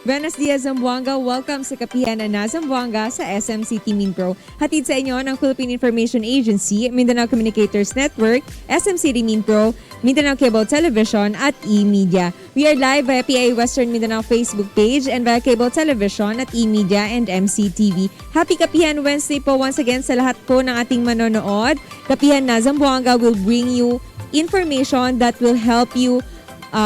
Buenos dias, Zamboanga. Welcome sa Kapihan na Zamboanga sa SM City Mindpro. Hatid sa inyo ng Philippine Information Agency, Mindanao Communicators Network, SM City Mindpro, Mindanao Cable Television at E-Media. We are live via PA Western Mindanao Facebook page and via Cable Television at E-Media and MCTV. Happy Kapihan Wednesday po once again sa lahat po ng ating manonood. Kapihan na Zamboanga will bring you information that will help you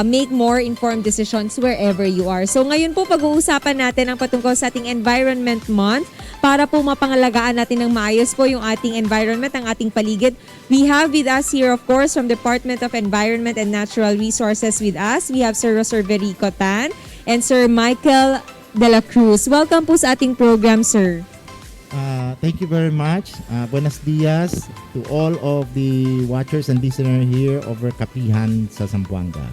make more informed decisions wherever you are. So ngayon po pag-uusapan natin ang patungkol sa ating Environment Month para po mapangalagaan natin ng maayos po yung ating environment, ang ating paligid. We have with us here, of course, from Department of Environment and Natural Resources with us, we have Sir Verico Tan and Sir Michael De La Cruz. Welcome po sa ating program, sir. Thank you very much. Buenos dias to all of the watchers and listeners here over Kapihan sa Zamboanga.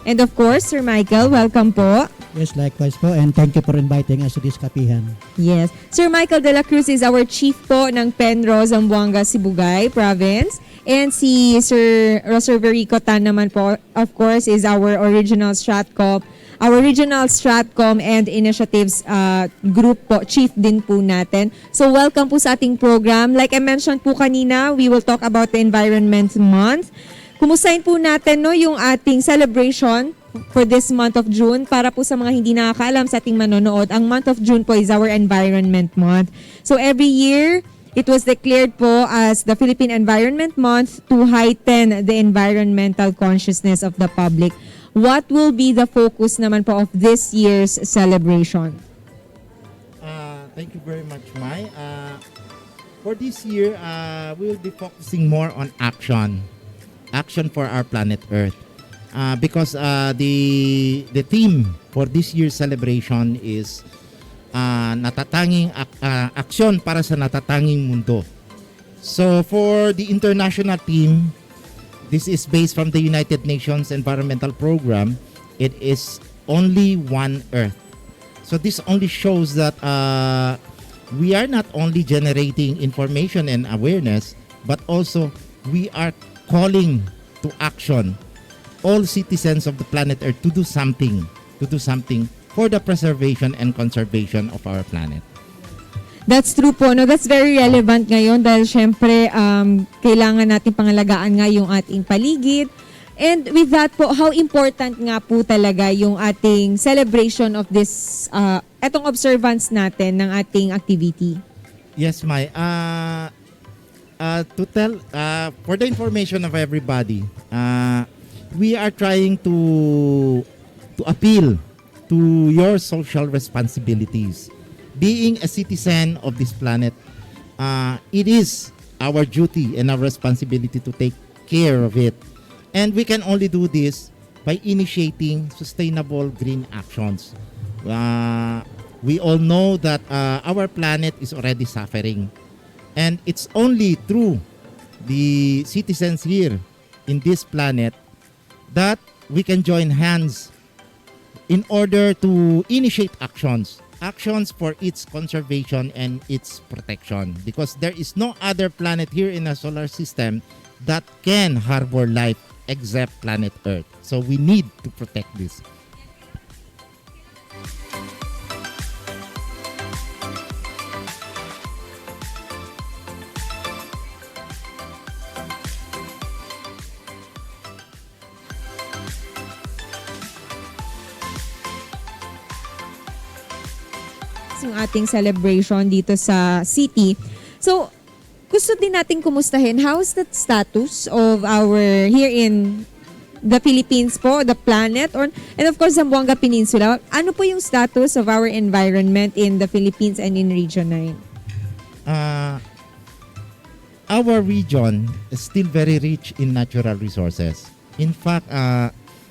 And of course, Sir Michael, welcome po. Yes, likewise po, and thank you for inviting us to this Kapihan. Yes. Sir Michael De La Cruz is our chief po ng Penro, Zamboanga, Sibugay Province. And si Sir Verico Tan naman po, of course, is our original Stratcom and Initiatives group po, chief din po natin. So welcome po sa ating program. Like I mentioned po kanina, we will talk about the Environment Month. Kumustahin po natin yung ating celebration for this month of June. Para po sa mga hindi nakakaalam sa ating manonood, ang month of June po is our Environment Month. So every year, it was declared po as the Philippine Environment Month to heighten the environmental consciousness of the public. What will be the focus naman po of this year's celebration? Thank you very much, Mai. For this year, we will be focusing more on action for our planet Earth. Because the theme for this year's celebration is Natatanging Aksyon para sa Natatanging Mundo. So for the international team, this is based from the United Nations Environmental Program. It is only one Earth. So this only shows that we are not only generating information and awareness, but also we are calling to action all citizens of the planet Earth to do something for the preservation and conservation of our planet. That's true po. No? That's very relevant ngayon dahil syempre kailangan natin pangalagaan nga yung ating paligid. And with that po, how important nga po talaga yung ating celebration of this, etong observance natin ng ating activity? Yes, Mai. To tell, for the information of everybody, we are trying to appeal to your social responsibilities. Being a citizen of this planet, it is our duty and our responsibility to take care of it. And we can only do this by initiating sustainable green actions. We all know that our planet is already suffering. And it's only through the citizens here in this planet that we can join hands in order to initiate actions for its conservation and its protection, because there is no other planet here in our solar system that can harbor life except planet Earth. So we need to protect this. Yung ating celebration dito sa city. So, gusto din natin kumustahin, how's the status of our here in the Philippines po, the planet, and of course, Zamboanga Peninsula. Ano po yung status of our environment in the Philippines and in Region 9? Our region is still very rich in natural resources. In fact,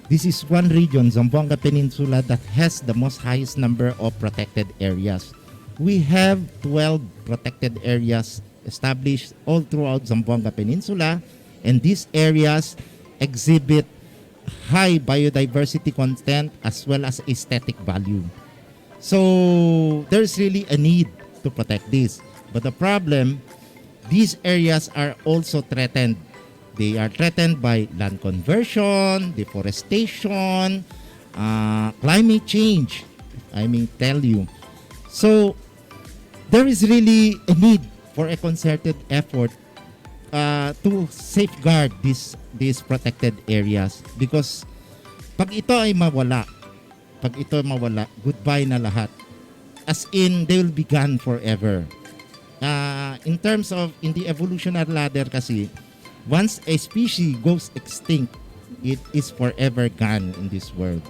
this is one region, Zamboanga Peninsula, that has the most highest number of protected areas. We have 12 protected areas established all throughout Zamboanga Peninsula, and these areas exhibit high biodiversity content as well as aesthetic value. So there's really a need to protect this. But the problem, these areas are also threatened. They are threatened by land conversion, deforestation, climate change. tell you. So there is really a need for a concerted effort to safeguard these protected areas, because pag ito mawala, goodbye na lahat. As in, they will be gone forever. In terms of, in the evolutionary ladder kasi, once a species goes extinct, it is forever gone in this world.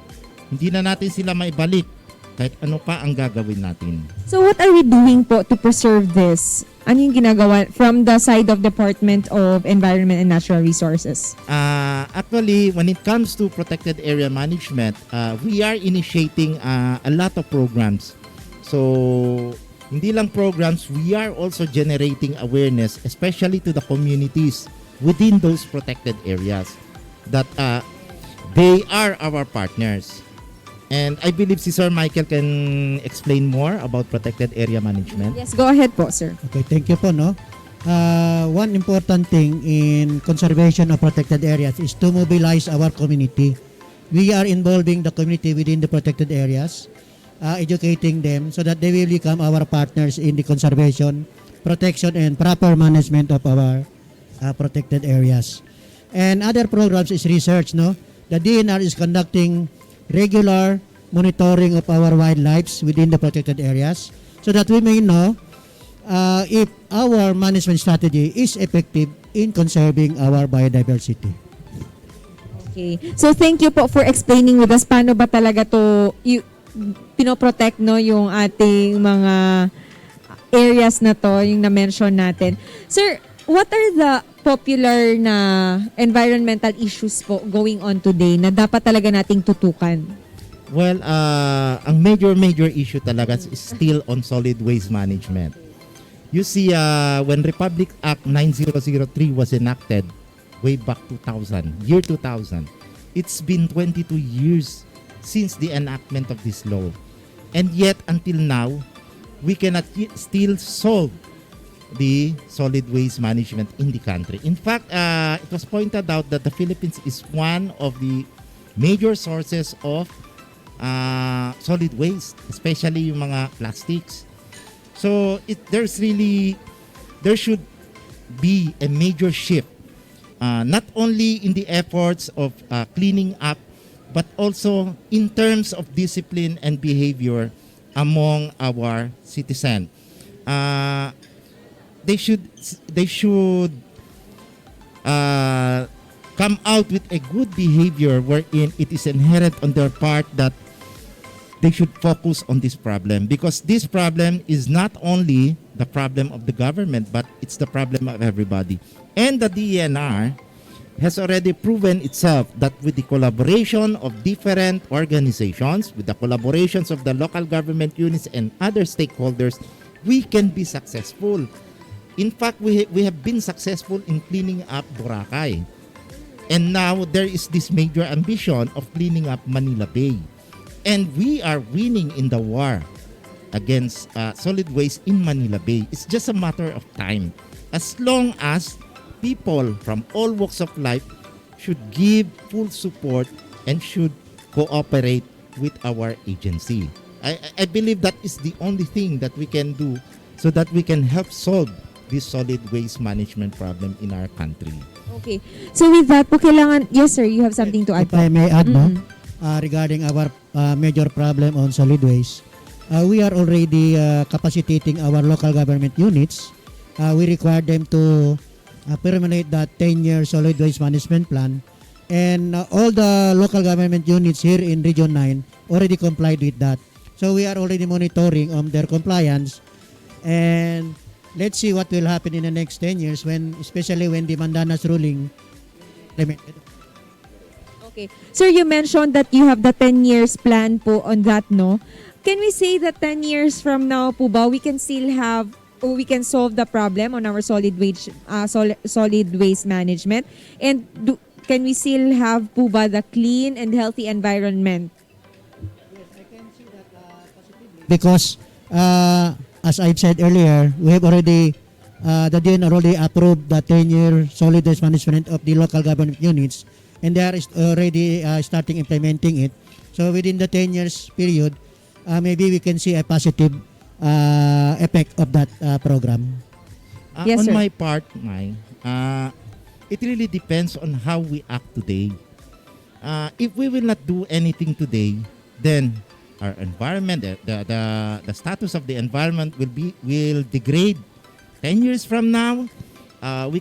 Hindi na natin sila maibalik kahit ano pa ang gagawin natin. So what are we doing po to preserve this? Ano yung ginagawa from the side of Department of Environment and Natural Resources? Actually, when it comes to protected area management, we are initiating a lot of programs. So, hindi lang programs, we are also generating awareness, especially to the communities within those protected areas, that they are our partners. And I believe si Sir Michael can explain more about protected area management. Yes, go ahead po, sir. Okay, thank you po, no? One important thing in conservation of protected areas is to mobilize our community. We are involving the community within the protected areas, educating them so that they will become our partners in the conservation, protection, and proper management of our protected areas. And other programs is research, no? The DNR is conducting regular monitoring of our wildlife within the protected areas so that we may know if our management strategy is effective in conserving our biodiversity. Okay. So thank you po for explaining with us paano ba talaga to pinoprotect, no, yung ating mga areas na to, yung na-mention natin. Sir, what are the popular na environmental issues po going on today na dapat talaga nating tutukan? Well, ang major issue talaga is still on solid waste management. You see, when Republic Act 9003 was enacted way back year 2000, it's been 22 years since the enactment of this law. And yet, until now, we cannot still solve the solid waste management in the country. In fact, it was pointed out that the Philippines is one of the major sources of solid waste, especially yung mga plastics. So, there should be a major shift, not only in the efforts of cleaning up, but also in terms of discipline and behavior among our citizens. They should come out with a good behavior wherein it is inherent on their part that they should focus on this problem, because this problem is not only the problem of the government, but it's the problem of everybody. And the DNR has already proven itself that with the collaboration of different organizations, with the collaborations of the local government units and other stakeholders, we can be successful. In fact, we have been successful in cleaning up Boracay. And now there is this major ambition of cleaning up Manila Bay. And we are winning in the war against solid waste in Manila Bay. It's just a matter of time. As long as people from all walks of life should give full support and should cooperate with our agency. I believe that is the only thing that we can do so that we can help solve this solid waste management problem in our country. Okay. So with that po, kailangan, yes sir, you have something to add. If I may add, no, regarding our major problem on solid waste, we are already capacitating our local government units. We require them to permanent that 10-year solid waste management plan, and all the local government units here in Region 9 already complied with that. So we are already monitoring on their compliance, and let's see what will happen in the next 10 years, especially when the Mandanas ruling implemented. Okay. Sir, you mentioned that you have the 10 years plan po on that, no? Can we say that 10 years from now po ba, we can still have, or we can solve the problem on our solid waste management? And can we still have po ba the clean and healthy environment? Yes, I can see that positively. Because as I've said earlier, we have already, the DN already approved the 10-year solid waste management of the local government units, and they are already starting implementing it. So within the 10 years period, maybe we can see a positive effect of that program. Yes, On sir. my part, it really depends on how we act today. If we will not do anything today, then our environment, the status of the environment will degrade. 10 years from now, we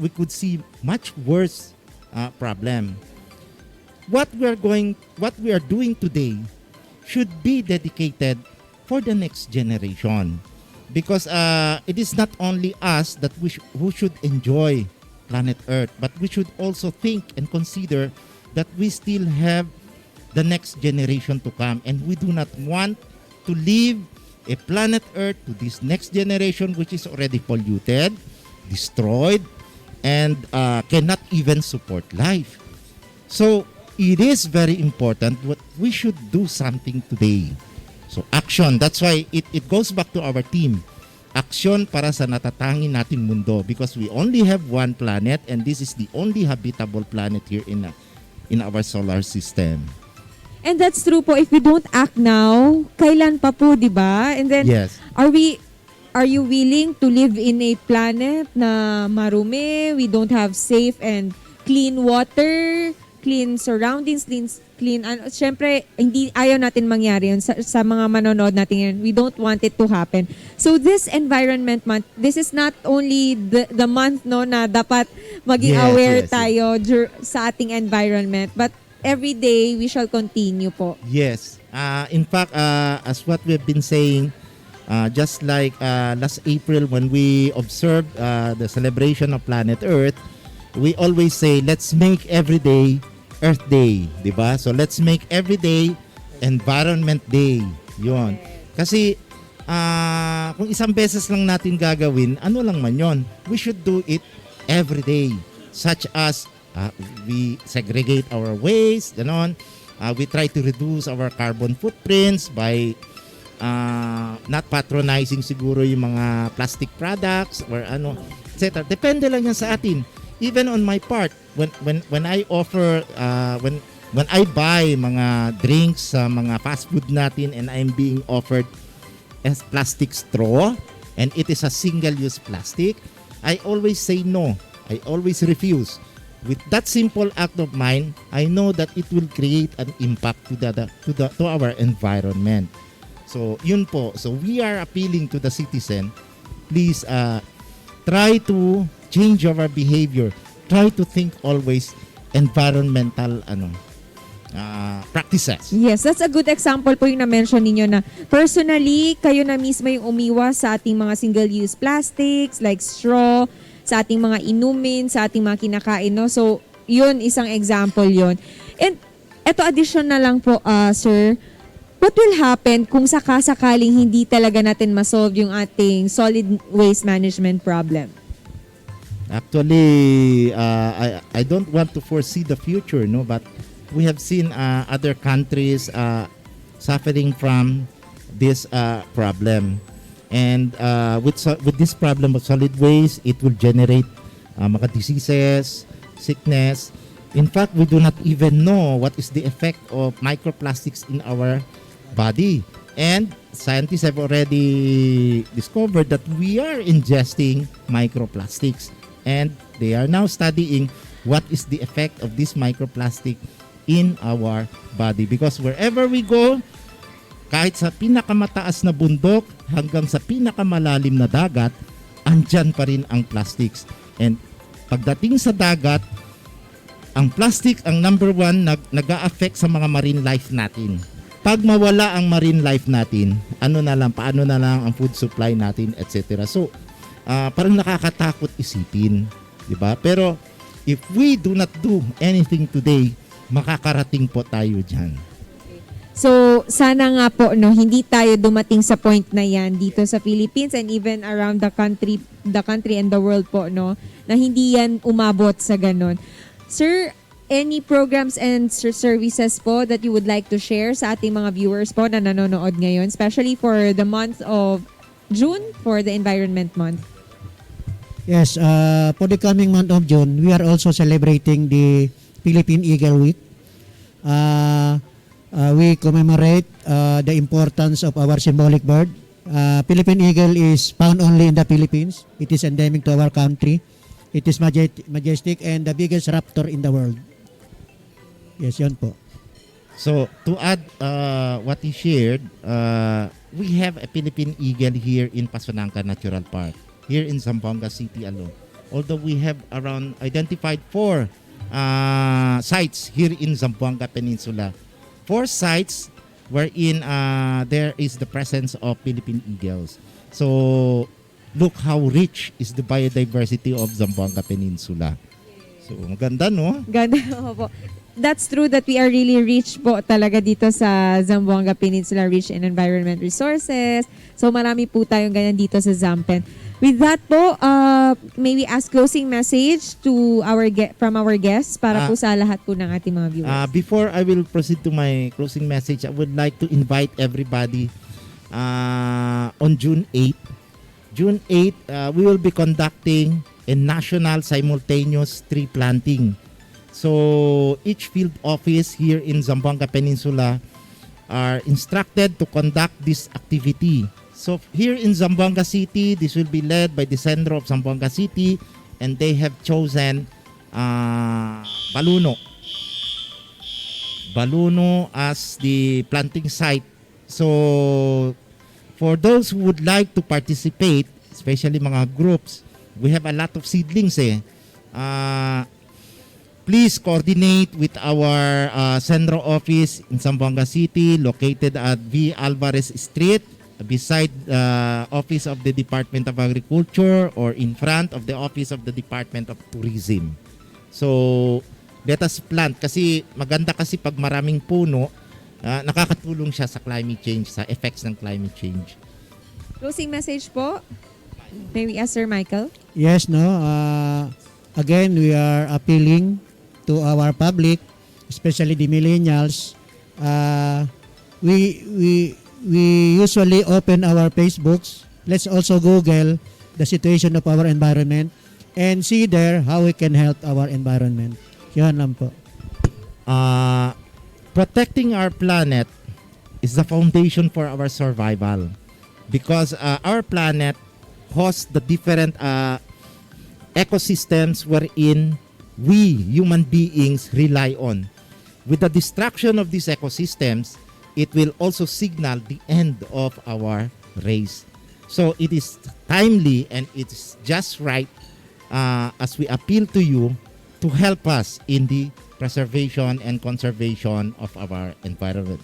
could see much worse problem. What we are doing today should be dedicated for the next generation, because it is not only us that who should enjoy planet Earth, but we should also think and consider that we still have the next generation to come, and we do not want to leave a planet Earth to this next generation which is already polluted, destroyed, and cannot even support life. So it is very important what we should do something today. So action, that's why it goes back to our team. Aksyon para sa natatanging nating mundo, because we only have one planet and this is the only habitable planet here in our solar system. And that's true po. If we don't act now, kailan pa po, di ba? And then, Yes. are you willing to live in a planet na marumi, we don't have safe and clean water, clean surroundings, clean ano, syempre hindi ayaw natin mangyari yun sa mga manonood natin yun. We don't want it to happen. So this Environment Month, this is not only the month no na dapat maging Yes, aware yes, tayo sa ating environment, but every day we shall continue po. Yes. In fact, as what we've been saying, just like last April when we observed the celebration of Planet Earth, we always say, let's make every day Earth Day, di ba? So let's make every day Environment Day. Yun. Kasi kung isang beses lang natin gagawin, ano lang man yun, we should do it every day. Such as we segregate our waste, ganon. We try to reduce our carbon footprints by not patronizing siguro yung mga plastic products or ano, etc. Depende lang yan sa atin. Even on my part, when I offer when I buy mga drinks sa mga fast food natin and I'm being offered as plastic straw and it is a single-use plastic, I always say no. I always refuse. With that simple act of mine, I know that it will create an impact to our environment. So, yun po. So, we are appealing to the citizen. Please try to change our behavior. Try to think always environmental practices. Yes, that's a good example po yung na-mention ninyo na personally, kayo na mismo yung umiwas sa ating mga single-use plastics like straw, sa ating mga inumin, sa ating mga kinakain, no? So, yun, isang example yun. And eto addition na lang po, sir, what will happen kung sakasakaling hindi talaga natin masolve yung ating solid waste management problem? Actually, I don't want to foresee the future, no, but we have seen other countries suffering from this problem, and with this problem of solid waste, it will generate mga diseases, sickness. In fact, we do not even know what is the effect of microplastics in our body, and scientists have already discovered that we are ingesting microplastics. And they are now studying what is the effect of this microplastic in our body. Because wherever we go, kahit sa pinakamataas na bundok hanggang sa pinakamalalim na dagat, andyan pa rin ang plastics. And pagdating sa dagat, ang plastic ang number one nag-a-affect sa mga marine life natin. Pag mawala ang marine life natin, paano na lang ang food supply natin, etc. So, parang nakakatakot isipin, di ba? Pero if we do not do anything today, makakarating po tayo diyan. So, sana nga po no, hindi tayo dumating sa point na 'yan dito sa Philippines and even around the country and the world po no, na hindi yan umabot sa ganon. Sir, any programs and services po that you would like to share sa ating mga viewers po na nanonood ngayon, especially for the month of June for the Environment Month? Yes, for the coming month of June, we are also celebrating the Philippine Eagle Week. we commemorate the importance of our symbolic bird. Philippine eagle is found only in the Philippines. It is endemic to our country. It is majestic and the biggest raptor in the world. Yes, yun po. So to add what he shared, we have a Philippine eagle here in Pasunangka Natural Park, here in Zamboanga City alone. Although we have around identified 4 sites here in Zamboanga Peninsula, 4 sites wherein there is the presence of Philippine eagles. So look how rich is the biodiversity of Zamboanga Peninsula. So maganda, no? Ganda po. That's true that we are really rich po talaga dito sa Zamboanga Peninsula, rich in environment resources. So marami po tayong ganyan dito sa Zampen. With that po, maybe ask closing message to from our guests para po sa lahat po ng ating mga viewers. Before I will proceed to my closing message, I would like to invite everybody on June 8. June 8, we will be conducting a national simultaneous tree planting. So each field office here in Zamboanga Peninsula are instructed to conduct this activity. So here in Zamboanga City, this will be led by the Sendro of Zamboanga City, and they have chosen Baluno as the planting site. So for those who would like to participate, especially mga groups, we have a lot of seedlings please coordinate with our Sendro office in Zamboanga City, located at V. Alvarez Street, beside the office of the Department of Agriculture or in front of the office of the Department of Tourism. So, let us plant kasi maganda kasi pag maraming puno, nakakatulong siya sa climate change, sa effects ng climate change. Closing message po. May we ask Sir Michael? Yes, no. Again, we are appealing to our public, especially the millennials. We usually open our Facebooks. Let's also Google the situation of our environment and see there how we can help our environment. Yan lang po. Protecting our planet is the foundation for our survival, because our planet hosts the different ecosystems wherein we human beings rely on. With the destruction of these ecosystems, it will also signal the end of our race. So it is timely and it's just right as we appeal to you to help us in the preservation and conservation of our environment.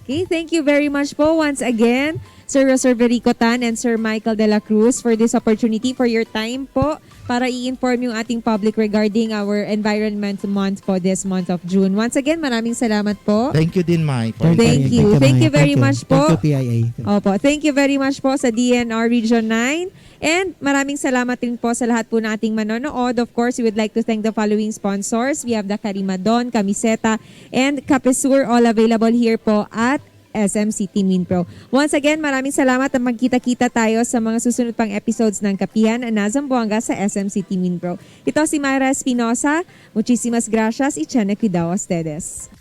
Okay, thank you very much po once again, Sir Verico Tan and Sir Michael De La Cruz, for this opportunity, for your time po para i-inform yung ating public regarding our Environment Month po this month of June. Once again, maraming salamat po. Thank you din, Mike. Thank you. Thank you very much po. Thank you, PIA. Opo, thank you very much po sa DNR Region 9. And maraming salamat din po sa lahat po nating manonood. Of course, we would like to thank the following sponsors. We have the Karimadon, Kamiseta, and Kape Sur, all available here po at SMCT Mindpro. Once again, maraming salamat at magkita-kita tayo sa mga susunod pang episodes ng Kapihan na Zamboanga sa SMCT Mindpro. Ito si Myra Espinosa. Muchísimas gracias y chene cuidado a ustedes.